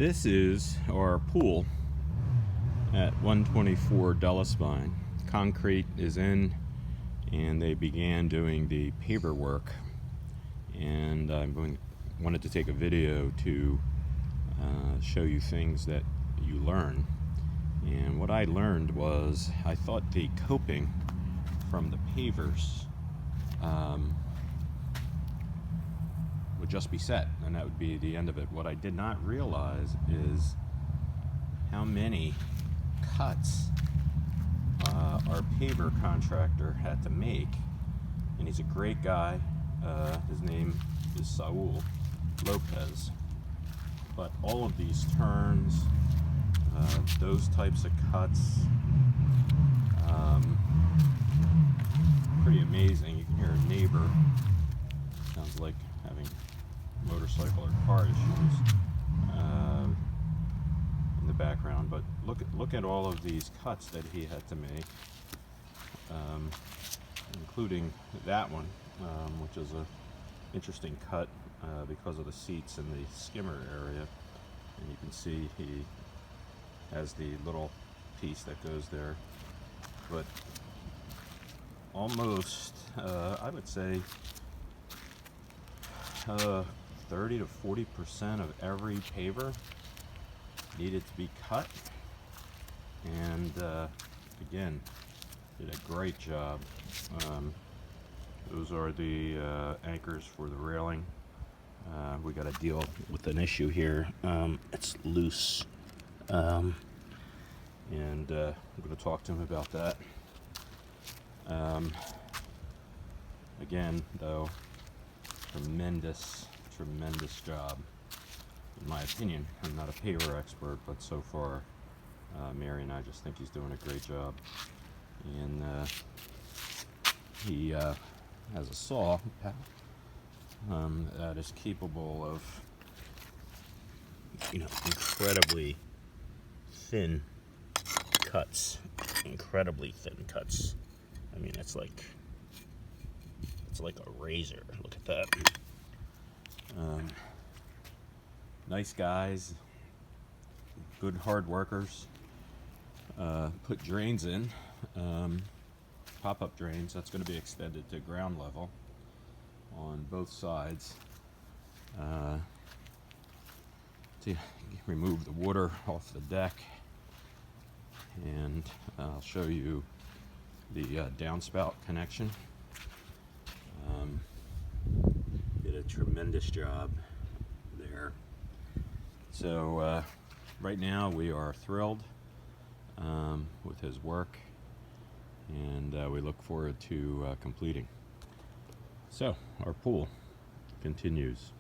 This is our pool at 124 Spine. Concrete is in, and they began doing the paver work. And wanted to take a video to show you things that you learn. And what I learned was, I thought the coping from the pavers would just be set, and that would be the end of it. What I did not realize is how many cuts our paver contractor had to make. And he's a great guy. His name is Saul Lopez. But all of these turns, those types of cuts, pretty amazing. You can hear a neighbor, sounds like having motorcycle or car issues in the background. But look at all of these cuts that he had to make, including that one, which is a interesting cut because of the seats and the skimmer area. And you can see he has the little piece that goes there. But almost, I would say, 30 to 40% of every paver needed to be cut. And again, did a great job. Those are the anchors for the railing. We got to deal with an issue here. It's loose, and I'm going to talk to him about that. Again, though, tremendous job, in my opinion. I'm not a paver expert, but so far, Mary and I just think he's doing a great job. And he has a saw that is capable of, incredibly thin cuts. Incredibly thin cuts. I mean, it's like a razor. Look at that. Nice guys, good hard workers. Put drains in, pop-up drains. That's going to be extended to ground level on both sides to remove the water off the deck. And I'll show you the downspout connection. Did a tremendous job there. So right now we are thrilled with his work, and we look forward to completing. So our pool continues.